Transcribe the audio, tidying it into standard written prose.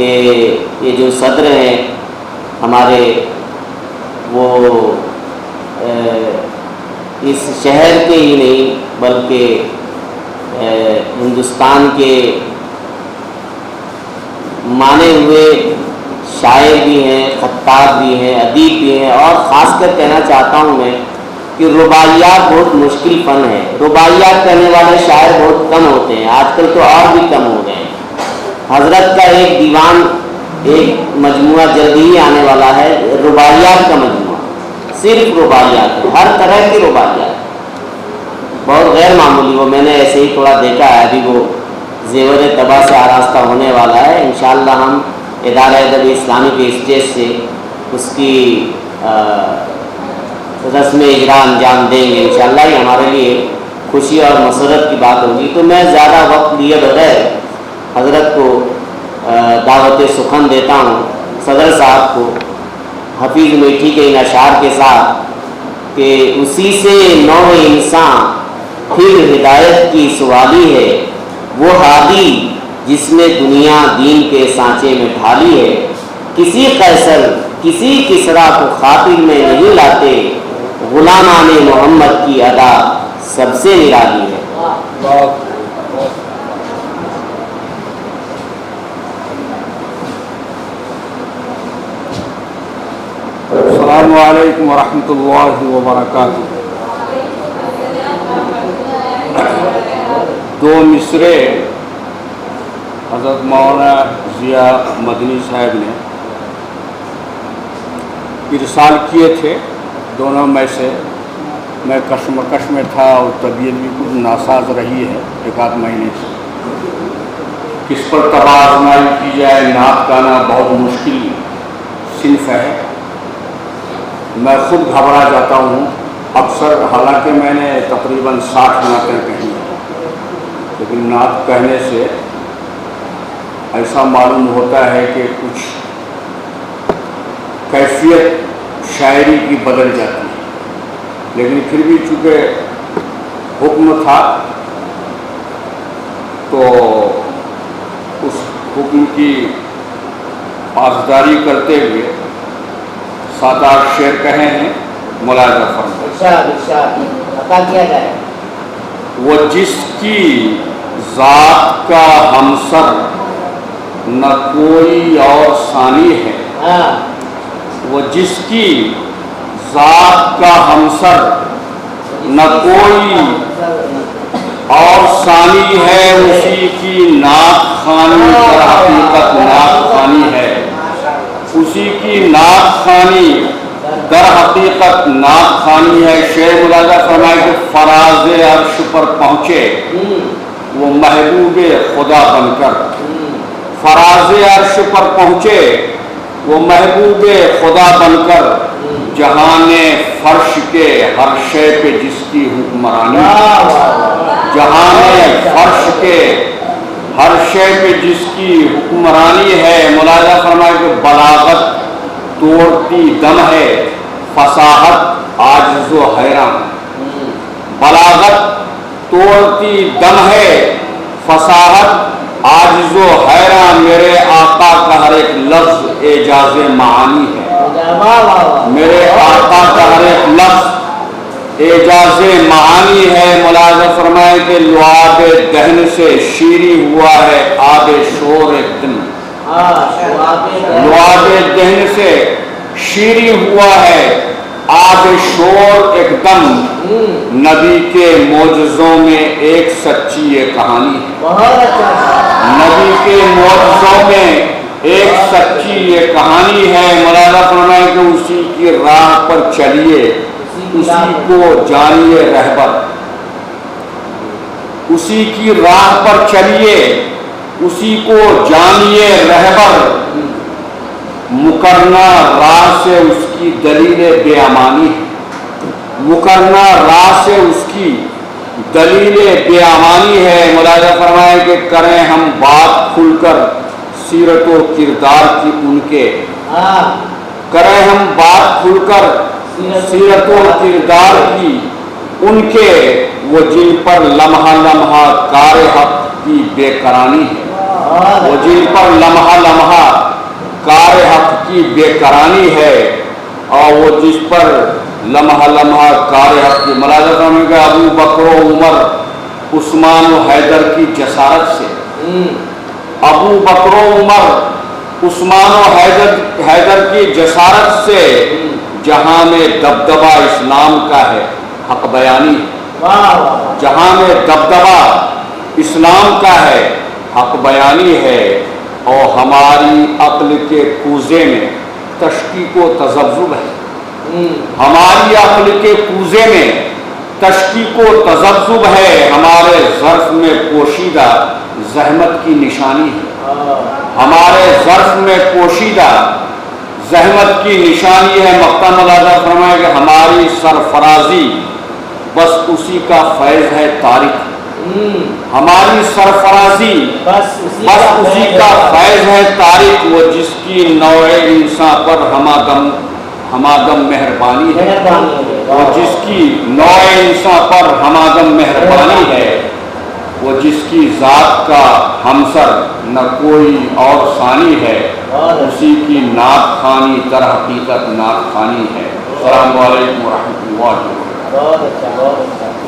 کہ یہ جو صدر ہیں ہمارے وہ اس شہر کے ہی نہیں بلکہ ہندوستان کے مانے ہوئے شاعر بھی ہیں، خطاب بھی ہیں، ادیب بھی ہیں، اور خاص کر کہنا چاہتا ہوں میں کہ رباعیات بہت مشکل فن ہے. رباعیات کرنے والے شاعر بہت کم ہوتے ہیں، آج کل تو اور بھی کم ہو گئے ہیں. حضرت کا ایک دیوان، ایک مجموعہ جلد ہی آنے والا ہے، رباعیات کا مجموعہ، صرف رباعیات، ہر طرح کی رباعیات، بہت غیر معمولی. وہ میں نے ایسے ہی تھوڑا دیکھا ہے، ابھی وہ زیور طبع سے آراستہ ہونے والا ہے. انشاءاللہ ہم ادارہ ادب اسلامی کے اسٹیج سے اس کی رسم اجرا انجام دیں گے انشاءاللہ. یہ ہمارے لیے خوشی اور مسرت کی بات ہوگی. تو میں زیادہ وقت لیے بغیر حضرت کو دعوت سخن دیتا ہوں، صدر صاحب کو، حفیظ میٹھی کے ان اشعار کے ساتھ کہ اسی سے نوع انسان پھر ہدایت کی سوالی ہے، وہ ہادی جس نے دنیا دین کے سانچے میں ڈھالی ہے. کسی قیصر کسی کسریٰ کو خاطر میں نہیں لاتے، غلامان محمد کی ادا سب سے نرالی ہے. السلام علیکم ورحمۃ اللہ وبرکاتہ. دو مصرے حضرت مولانا ضیاء مدنی صاحب نے ارسال کیے تھے. دونوں میں سے میں کشمکش میں تھا اور طبیعت بھی کچھ ناساز رہی ہے ایک آدھ مہینے سے. کس پر طبع آزمائی کی جائے، نعت گانا بہت مشکل صنف ہے. میں خود گھبرا جاتا ہوں اکثر، حالانکہ میں نے تقریباً 60 نعتیں کہی ہیں، لیکن نعت کہنے سے ایسا معلوم ہوتا ہے کہ کچھ کیفیت شاعری کی بدل جاتی ہے. لیکن پھر بھی چونکہ حکم تھا تو اس حکم کی پاسداری کرتے ہوئے 7-8 شعر کہے ہیں. ملاحظہ فرمائیں. وہ جس کی ذات کا ہمسر نہ کوئی اور ثانی ہے، وہ جس کی ذات کا ہمسر نہ کوئی اور ثانی ہے، اسی کی نعت خوانی در حقیقت نعت خوانی ہے. اسی کی نعت خوانی در حقیقت نعت خوانی ہے. شعر ملاحظہ فرمائے کہ فراز عرش پر پہنچے وہ محبوب خدا بن کر. فراز عرش پر پہنچے وہ محبوب خدا بن کر، جہان فرش کے ہر شے پہ جس کی حکمرانی. جہان فرش کے ہر شے پہ جس کی حکمرانی ہے. ملاحظہ فرمائے کہ بلاغت توڑتی دم ہے، فصاحت عاجز و حیران. بلاغت توڑتی دم ہے، فصاحت عاجز و حیران. میرے آقا کا ہر ایک لفظ اعجاز معانی ہے. میرے آقا کا ہر ایک لفظ اعجاز معانی ہے. ملاحظہ فرمائے کہ لعاب دہن سے شیریں ہوا ہے آب شور دن. لعاب دہن سے شیریں ہوا ہے آب شور ایک دم. نبی کے معجزوں میں ایک سچی یہ کہانی ہے. نبی کے معجزوں میں ایک سچی یہ کہانی ہے. ملاحظہ فرمائے کہ اسی کی راہ پر چلیے، اسی کو جانیے رہبر. اسی کی راہ پر چلیے، اسی کو جانیے رہبر. مکرنا راہ سے اس کی دلیل بے امانی ہے. مکرنا راہ سے اس کی دلیل بے امانی ہے. ملاحظہ فرمائے کہ کریں ہم بات کھل کر سیرت و کردار کی ان کے. کریں ہم بات کھل کر سیرت و کردار کی ان کے. وہ جن پر لمحہ لمحہ کار حق کی بے قرانی ہے. وہ جن پر لمحہ لمحہ یہ کرانی ہے اور وہ جس پر لمحہ لمحہ کار حق کی ملاحظہ کرنے کا ابو بکر و عمر عثمان و حیدر کی جسارت سے، ابو بکر و عمر عثمان و حیدر کی جسارت سے جہاں میں دبدبہ اسلام کا ہے حق بیانی ہے، جہاں میں دبدبہ اسلام کا ہے حق بیانی ہے، اور ہماری عقل کے کوزے میں تشکیک و تذبذب ہے، ہماری عقل کے کوزے میں تشکیک و تذبذب ہے، ہمارے ظرف میں پوشیدہ زحمت کی نشانی ہے، ہمارے ظرف میں پوشیدہ زحمت کی نشانی ہے۔ مقتہ ملازہ فرمائے کہ ہماری سرفرازی بس اسی کا فیض ہے طارق، ہماری سرفرازی بس اسی کا فیض ہے طارق، وہ جس کی نوع انسان پر ہمادم مہربانی ہے، وہ جس کی نوع انسان پر ہمادم مہربانی ہے، وہ جس کی ذات کا ہمسر نہ کوئی اور ثانی ہے، اسی کی نعت خوانی در حقیقت نعت خوانی ہے۔ السلام علیکم ورحمۃ اللہ وبرکاتہ۔